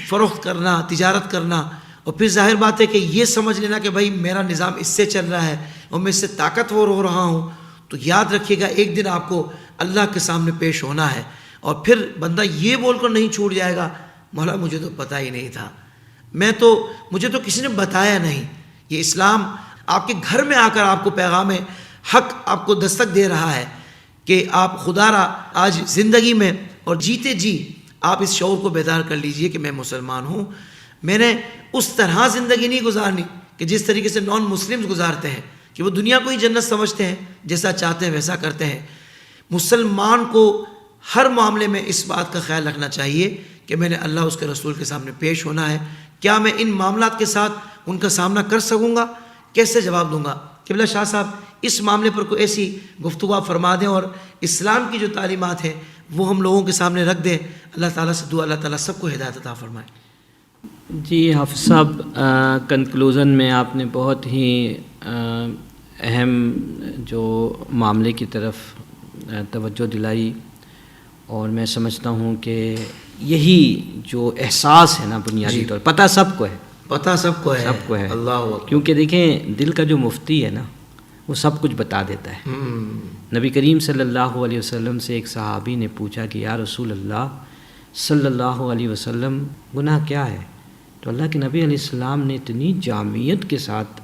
فروخت کرنا، تجارت کرنا، اور پھر ظاہر بات ہے کہ یہ سمجھ لینا کہ بھائی میرا نظام اس سے چل رہا ہے اور میں اس سے طاقتور ہو رہا ہوں، تو یاد رکھیے گا ایک دن آپ کو اللہ کے سامنے پیش ہونا ہے، اور پھر بندہ یہ بول کر نہیں چھوٹ جائے گا مولا مجھے تو پتہ ہی نہیں تھا، مجھے تو کسی نے بتایا نہیں۔ یہ اسلام آپ کے گھر میں آ کر آپ کو پیغام حق آپ کو دستک دے رہا ہے کہ آپ خدا را آج زندگی میں اور جیتے جی آپ اس شعور کو بیدار کر لیجئے کہ میں مسلمان ہوں، میں نے اس طرح زندگی نہیں گزارنی کہ جس طریقے سے نان مسلمز گزارتے ہیں کہ وہ دنیا کو ہی جنت سمجھتے ہیں، جیسا چاہتے ہیں ویسا کرتے ہیں۔ مسلمان کو ہر معاملے میں اس بات کا خیال رکھنا چاہیے کہ میں نے اللہ اس کے رسول کے سامنے پیش ہونا ہے، کیا میں ان معاملات کے ساتھ ان کا سامنا کر سکوں گا، کیسے جواب دوں گا۔ قبلہ شاہ صاحب اس معاملے پر کوئی ایسی گفتگو آپ فرما دیں اور اسلام کی جو تعلیمات ہیں وہ ہم لوگوں کے سامنے رکھ دیں۔ اللہ تعالیٰ سے دعا اللہ تعالیٰ سب کو ہدایت عطا فرمائے۔ جی حافظ صاحب، کنکلوژن میں آپ نے بہت ہی اہم جو معاملے کی طرف توجہ دلائی، اور میں سمجھتا ہوں کہ یہی جو احساس ہے نا بنیادی طور پتہ سب کو ہے، پتہ سب کو ہے، سب کو ہے، اللہ اکبر۔ کیونکہ دیکھیں دل کا جو مفتی ہے نا وہ سب کچھ بتا دیتا ہے۔ نبی کریم صلی اللہ علیہ وسلم سے ایک صحابی نے پوچھا کہ یا رسول اللہ صلی اللہ علیہ وسلم گناہ کیا ہے؟ تو اللہ کے نبی علیہ السلام نے اتنی جامعیت کے ساتھ،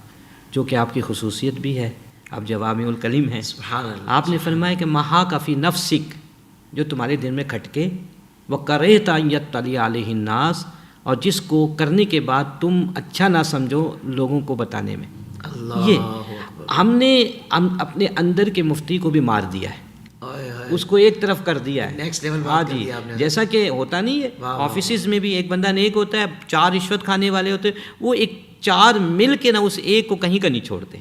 جو کہ آپ کی خصوصیت بھی ہے، آپ جوامع الکلم ہیں، سبحان اللہ، آپ نے فرمایا کہ مہا کفی نفسک، جو تمہارے دل میں کھٹکے، وَقَرَيْتَ أَن يَطَّلِعَ عَلَيْهِ النَّاسِ، اور جس کو کرنے کے بعد تم اچھا نہ سمجھو لوگوں کو بتانے میں۔ اللہ یہ ہم نے اپنے اندر کے مفتی کو بھی مار دیا ہے، اس کو ایک طرف کر دیا ہے۔ نیکسٹ لیول ہاں بات کر جی، دی آپ نے۔ جیسا کہ ہوتا نہیں ہے آفیسز میں بھی ایک بندہ نیک ہوتا ہے، 4 رشوت کھانے والے ہوتے ہیں، وہ 4 مل کے نہ اس ایک کو کہیں کا نہیں چھوڑتے،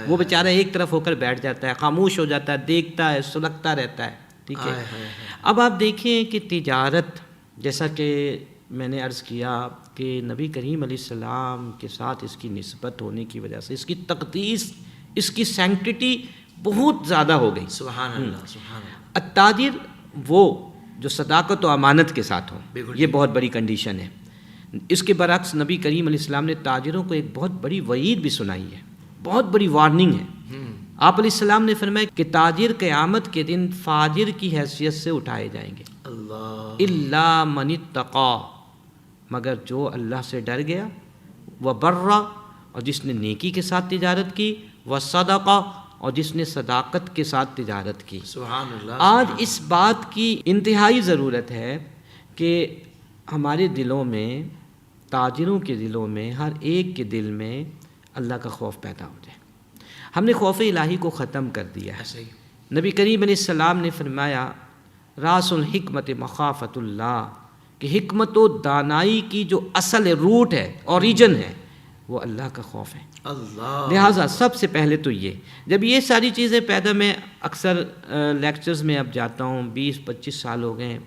وہ بیچارہ ایک طرف ہو کر بیٹھ جاتا ہے، خاموش ہو جاتا ہے، دیکھتا ہے، سلگتا رہتا ہے، ٹھیک ہے۔ اب آپ دیکھیں کہ تجارت، جیسا کہ میں نے عرض کیا کہ نبی کریم علیہ السلام کے ساتھ اس کی نسبت ہونے کی وجہ سے اس کی تقدیس، اس کی سینکٹیٹی بہت زیادہ ہو گئی۔ سبحان اللہ، سبحان اللہ۔ التاجر وہ جو صداقت و امانت کے ساتھ ہوں، یہ بہت بڑی کنڈیشن ہے۔ اس کے برعکس نبی کریم علیہ السلام نے تاجروں کو ایک بہت بڑی وعید بھی سنائی ہے، بہت بڑی وارننگ ہے۔ آپ علیہ السلام نے فرمایا کہ تاجر قیامت کے دن فاجر کی حیثیت سے اٹھائے جائیں گے، اللہ الا من اتقا، مگر جو اللہ سے ڈر گیا، وبرا، اور جس نے نیکی کے ساتھ تجارت کی، وصدقہ، اور جس نے صداقت کے ساتھ تجارت کی۔ سبحان اللہ۔ آج اس بات کی انتہائی ضرورت ہے کہ ہمارے دلوں میں، تاجروں کے دلوں میں، ہر ایک کے دل میں اللہ کا خوف پیدا ہو جائے۔ ہم نے خوف الہی کو ختم کر دیا ہے۔ صحیح۔ نبی کریم علیہ السلام نے فرمایا راس الحکمت مخافت اللہ، کہ حکمت و دانائی کی جو اصل روٹ ہے، اوریجن ہے، وہ اللہ کا خوف ہے۔ اللہ۔ لہٰذا سب سے پہلے تو یہ، جب یہ ساری چیزیں پیدا، میں اکثر لیکچرز میں اب جاتا ہوں، 20-25 سال ہو گئے،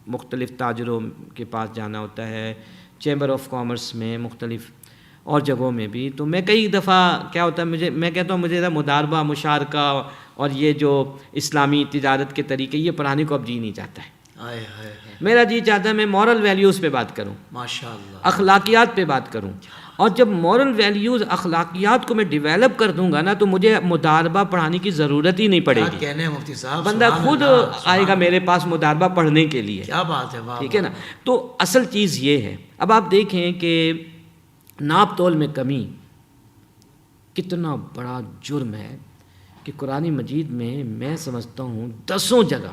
مختلف تاجروں کے پاس جانا ہوتا ہے، چیمبر آف کامرس میں، مختلف اور جگہوں میں بھی، تو میں کئی دفعہ کیا ہوتا ہے، میں کہتا ہوں مجھے مداربہ، مشارکہ اور یہ جو اسلامی تجارت کے طریقے، یہ پڑھانے کو اب جی نہیں چاہتا ہے۔ ہائے ہائے ہائے، میرا جی چاہتا ہے میں مورل ویلیوز پہ بات کروں، ماشاء اللہ۔ اخلاقیات پہ بات کروں، اور جب مورل ویلیوز، اخلاقیات کو میں ڈیولپ کر دوں گا نا، تو مجھے مداربہ پڑھانے کی ضرورت ہی نہیں پڑے کیا گی، کہنے ہیں مفتی صاحب، بندہ سبحان خود اللہ، آئے گا میرے پاس مداربہ پڑھنے کے لیے۔ کیا بات ہے، واہ ٹھیک ہے نا؟ تو اصل چیز یہ ہے۔ اب آپ دیکھیں کہ ناپ تول میں کمی کتنا بڑا جرم ہے کہ قرآن مجید میں سمجھتا ہوں 10 جگہ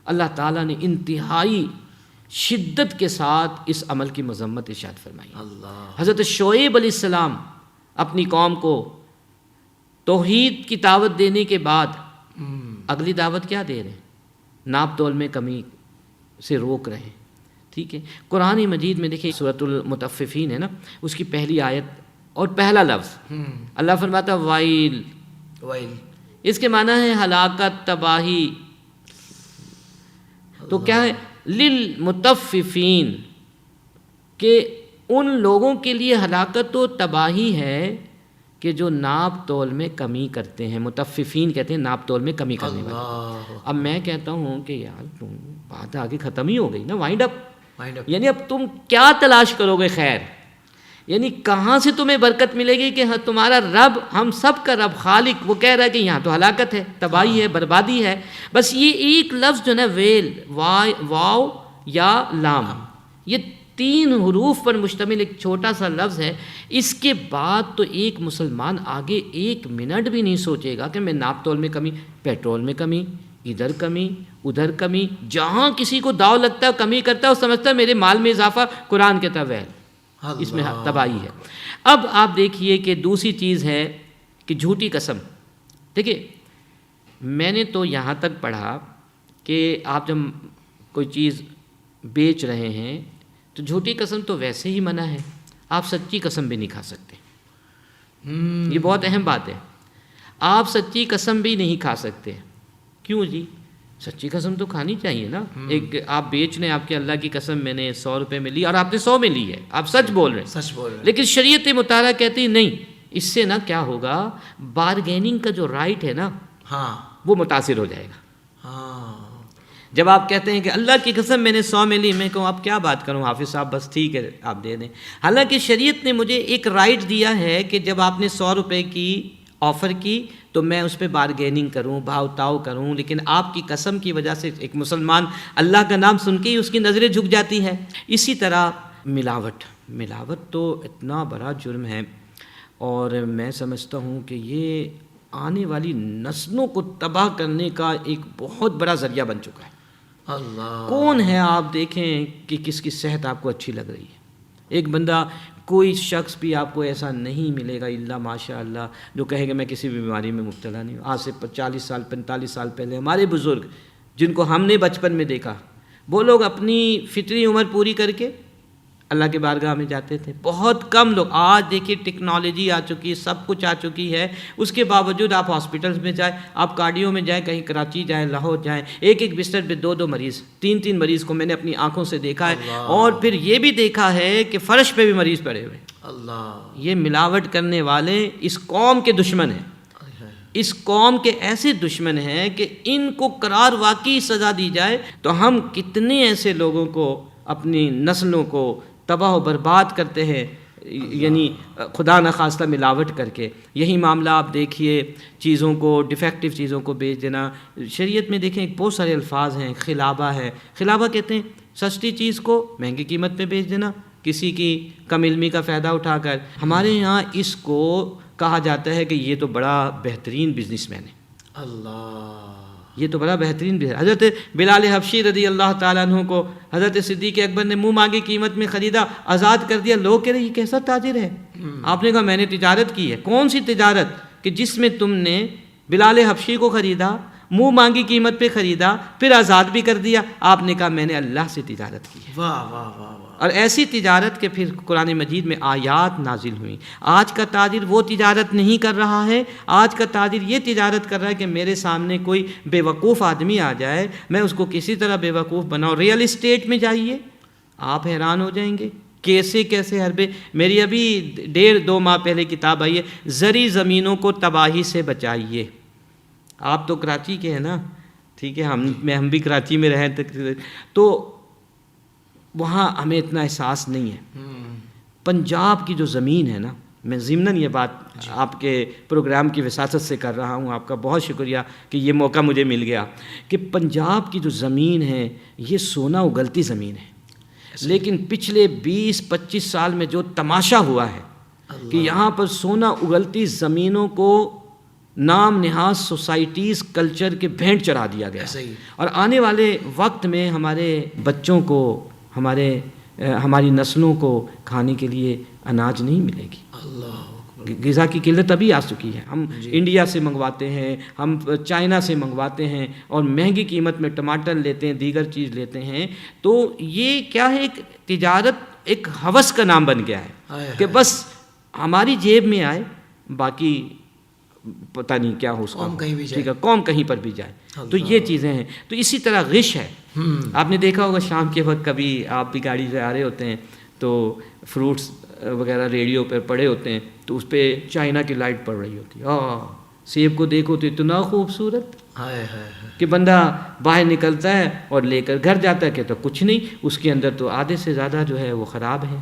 اللہ تعالیٰ نے انتہائی شدت کے ساتھ اس عمل کی مذمت ارشاد فرمائی۔ اللہ۔ حضرت شعیب علیہ السلام اپنی قوم کو توحید کی دعوت دینے کے بعد اگلی دعوت کیا دے رہے ہیں؟ ناپ تول میں کمی سے روک رہے ہیں۔ ٹھیک ہے، قرآن مجید میں دیکھیں سورۃ المطففین ہے نا، اس کی پہلی آیت اور پہلا لفظ اللہ فرماتا وائل، ویل، اس کے معنی ہے ہلاکت، تباہی۔ تو کیا ہے؟ للمطففین، کہ ان لوگوں کے لیے ہلاکت و تباہی ہے کہ جو ناپ تول میں کمی کرتے ہیں۔ مطففین کہتے ہیں ناپ تول میں کمی کرنے والے۔ اللہ، اب میں کہتا ہوں کہ یار تم بات آگے ختم ہی ہو گئی نا، وائنڈ اپ، مائنڈ اپ۔ یعنی اب تم کیا تلاش کرو گے خیر؟ یعنی کہاں سے تمہیں برکت ملے گی کہ تمہارا رب، ہم سب کا رب خالق، وہ کہہ رہا ہے کہ یہاں تو ہلاکت ہے، تباہی ہے، بربادی ہے۔ بس یہ ایک لفظ جو نا ویل، واو یا لام، یہ 3 حروف پر مشتمل ایک چھوٹا سا لفظ ہے۔ اس کے بعد تو ایک مسلمان آگے 1 منٹ بھی نہیں سوچے گا کہ میں ناپ تول میں کمی، پیٹرول میں کمی، ادھر کمی، ادھر کمی، جہاں کسی کو داؤ لگتا ہے کمی کرتا ہے، وہ سمجھتا ہے میرے مال میں اضافہ، قرآن کہتا ہے ویل، اس میں تباہی ہے۔ اب آپ دیکھیے کہ دوسری چیز ہے کہ جھوٹی قسم۔ دیکھیے میں نے تو یہاں تک پڑھا کہ آپ جب کوئی چیز بیچ رہے ہیں تو جھوٹی قسم تو ویسے ہی منع ہے، آپ سچی قسم بھی نہیں کھا سکتے۔ یہ بہت اہم بات ہے، آپ سچی قسم بھی نہیں کھا سکتے۔ کیوں جی؟ سچی قسم تو کھانی چاہیے نا۔ ایک آپ بیچ رہے ہیں، آپ کے اللہ کی قسم میں نے 100 روپے میں لی اور آپ نے 100 میں لی ہے، آپ سچ بول رہے ہیں، سچ بول رہے ہیں۔ لیکن شریعت مطالعہ کہتی نہیں، اس سے نا کیا ہوگا، بارگیننگ کا جو رائٹ ہے نا ہاں وہ متاثر ہو جائے گا۔ ہاں، جب آپ کہتے ہیں کہ اللہ کی قسم میں نے 100 میں لی، میں کہوں اب کیا بات کروں حافظ صاحب، بس ٹھیک ہے آپ دے دیں۔ حالانکہ شریعت نے مجھے ایک رائٹ دیا ہے کہ جب آپ نے 100 روپے کی آفر کی تو میں اس پہ بارگیننگ کروں، بھاؤ تاؤ کروں، لیکن آپ کی قسم کی وجہ سے ایک مسلمان اللہ کا نام سن کے ہی اس کی نظریں جھک جاتی ہیں۔ اسی طرح ملاوٹ تو اتنا بڑا جرم ہے، اور میں سمجھتا ہوں کہ یہ آنے والی نسلوں کو تباہ کرنے کا ایک بہت بڑا ذریعہ بن چکا ہے۔ اللہ، کون ہے آپ دیکھیں کہ کس کی صحت آپ کو اچھی لگ رہی ہے۔ ایک بندہ، کوئی شخص بھی آپ کو ایسا نہیں ملے گا الا ماشاء اللہ جو کہے گا میں کسی بھی بیماری میں مبتلا نہیں ہوں۔ آج سے 40 سال 45 سال پہلے ہمارے بزرگ جن کو ہم نے بچپن میں دیکھا، وہ لوگ اپنی فطری عمر پوری کر کے اللہ کے بارگاہ میں جاتے تھے۔ بہت کم لوگ، آج دیکھیے ٹیکنالوجی آ چکی ہے، سب کچھ آ چکی ہے، اس کے باوجود آپ ہاسپٹلز میں جائیں، آپ کارڈیو میں جائیں، کہیں کراچی جائیں، لاہور جائیں، ایک بستر پہ 2 مریض، 3 مریض کو میں نے اپنی آنکھوں سے دیکھا ہے، اور پھر یہ بھی دیکھا ہے کہ فرش پہ بھی مریض پڑے ہوئے۔ اللہ، یہ ملاوٹ کرنے والے اس قوم کے دشمن ہیں، اس قوم کے ایسے دشمن ہیں کہ ان کو قرار واقعی سزا دی جائے تو ہم کتنے ایسے لوگوں کو، اپنی نسلوں کو تباہ و برباد کرتے ہیں، یعنی خدا نخواستہ ملاوٹ کر کے۔ یہی معاملہ آپ دیکھیے چیزوں کو، ڈیفیکٹو چیزوں کو بیچ دینا۔ شریعت میں دیکھیں بہت سارے الفاظ ہیں، خلابہ ہے، خلابہ کہتے ہیں سستی چیز کو مہنگی قیمت پہ بیچ دینا، کسی کی کم علمی کا فائدہ اٹھا کر۔ ہمارے یہاں اس کو کہا جاتا ہے کہ یہ تو بڑا بہترین بزنس مین ہے، اللہ، یہ تو بڑا بہترین بزنس۔ حضرت بلال حبشی رضی اللہ تعالیٰ عنہ کو حضرت صدیق اکبر نے منہ مانگی قیمت میں خریدا، آزاد کر دیا۔ لوگ کہہ رہے یہ کیسا تاجر ہے؟ آپ نے کہا میں نے تجارت کی ہے۔ کون سی تجارت کہ جس میں تم نے بلال حبشی کو خریدا، منہ مانگی قیمت پہ خریدا، پھر آزاد بھی کر دیا؟ آپ نے کہا میں نے اللہ سے تجارت کی ہے۔ واہ واہ واہ واہ، اور ایسی تجارت کہ پھر قرآن مجید میں آیات نازل ہوئیں۔ آج کا تاجر وہ تجارت نہیں کر رہا ہے، آج کا تاجر یہ تجارت کر رہا ہے کہ میرے سامنے کوئی بے وقوف آدمی آ جائے، میں اس کو کسی طرح بے وقوف بناؤں۔ ریئل اسٹیٹ میں جائیے، آپ حیران ہو جائیں گے کیسے کیسے حربے۔ میری ابھی 1.5-2 ماہ پہلے کتاب آئی ہے، زرعی زمینوں کو تباہی سے بچائیے۔ آپ تو کراچی کے ہیں نا، ٹھیک ہے، ہم بھی کراچی میں رہے تو وہاں ہمیں اتنا احساس نہیں ہے۔ پنجاب کی جو زمین ہے نا، میں ضمناً یہ بات آپ کے پروگرام کی وساطت سے کر رہا ہوں، آپ کا بہت شکریہ کہ یہ موقع مجھے مل گیا، کہ پنجاب کی جو زمین ہے یہ سونا اگلتی زمین ہے، لیکن پچھلے 20-25 سال میں جو تماشا ہوا ہے کہ یہاں پر سونا اگلتی زمینوں کو نام نہاد سوسائٹیز کلچر کے بھینٹ چڑھا دیا گیا، اور آنے والے وقت میں ہمارے بچوں کو، ہماری نسلوں کو کھانے کے لیے اناج نہیں ملے گی۔ غذا کی قلت ابھی آ چکی ہے، ہم انڈیا سے منگواتے ہیں، ہم چائنا سے منگواتے ہیں، اور مہنگی قیمت میں ٹماٹر لیتے ہیں، دیگر چیز لیتے ہیں۔ تو یہ کیا ہے، ایک تجارت ایک ہوس کا نام بن گیا ہے کہ بس ہماری جیب میں آئے، باقی پتہ نہیں کیا ہو اس کا، ٹھیک ہے، قوم کہیں پر بھی جائے۔ تو یہ چیزیں ہیں۔ تو اسی طرح غش ہے، آپ نے دیکھا ہوگا شام کے وقت کبھی آپ بھی گاڑی سے آ رہے ہوتے ہیں تو فروٹس وغیرہ ریڈیو پہ پڑے ہوتے ہیں، تو اس پہ چائنا کی لائٹ پڑ رہی ہوتی ہے، سیب کو دیکھو تو اتنا خوبصورت کہ بندہ باہر نکلتا ہے اور لے کر گھر جاتا ہے کہ تو کچھ نہیں، اس کے اندر تو آدھے سے زیادہ جو ہے وہ خراب ہے۔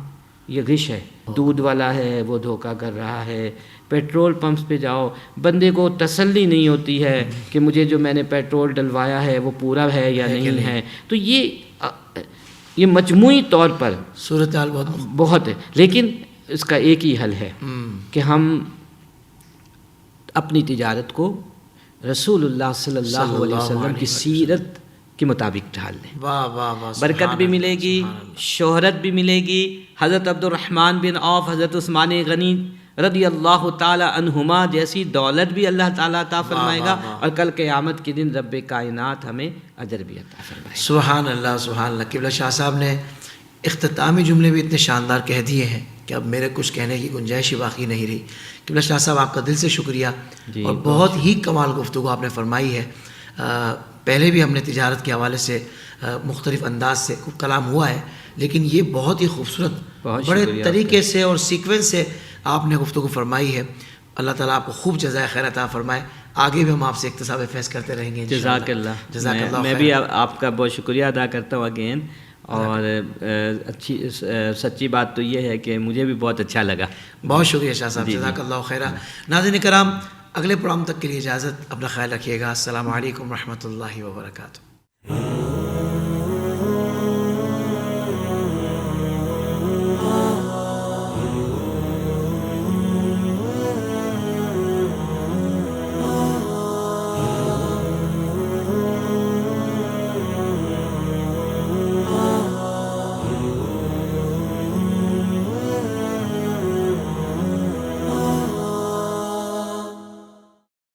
یہ غش ہے۔ دودھ والا ہے وہ دھوکہ کر رہا ہے۔ پیٹرول پمپس پہ جاؤ، بندے کو تسلی نہیں ہوتی ہے کہ مجھے جو میں نے پیٹرول ڈلوایا ہے وہ پورا ہے یا نہیں ہے۔ تو یہ مجموعی طور پر صورتحال بہت ہے، لیکن اس کا ایک ہی حل ہے کہ ہم اپنی تجارت کو رسول اللہ صلی اللہ علیہ وسلم کی سیرت کے مطابق ڈھال لیں۔ برکت بھی ملے گی، شہرت بھی ملے گی۔ حضرت عبد الرحمن بن عوف، حضرت عثمان غنی رضی اللہ تعالی عنہما جیسی دولت بھی اللہ تعالیٰ عطا فرمائے گا، اور کل قیامت کے دن رب کائنات ہمیں اجر بھی عطا فرمائے گا۔ سبحان اللہ سبحان اللہ۔ قبلہ شاہ صاحب نے اختتامی جملے بھی اتنے شاندار کہہ دیے ہیں کہ اب میرے کچھ کہنے کی گنجائش ہی باقی نہیں رہی۔ قبلہ شاہ صاحب آپ کا دل سے شکریہ، اور بہت ہی کمال گفتگو آپ نے فرمائی ہے۔ پہلے بھی ہم نے تجارت کے حوالے سے مختلف انداز سے کلام ہوا ہے، لیکن یہ بہت ہی خوبصورت بڑے طریقے سے اور سیکوینس سے آپ نے گفتگو فرمائی ہے۔ اللہ تعالیٰ آپ کو خوب جزائے خیر عطا فرمائے۔ آگے بھی ہم آپ سے اکتساب فیض کرتے رہیں گے۔ جزاک اللہ۔ میں بھی آپ کا بہت شکریہ ادا کرتا ہوں اگین، اور سچی بات تو یہ ہے کہ مجھے بھی بہت اچھا لگا۔ بہت شکریہ شاہ صاحب، جزاک اللہ خیر۔ ناظرین کرام، اگلے پروگرام تک کے لیے اجازت، اپنا خیال رکھیے گا۔ السلام علیکم ورحمۃ اللہ وبرکاتہ۔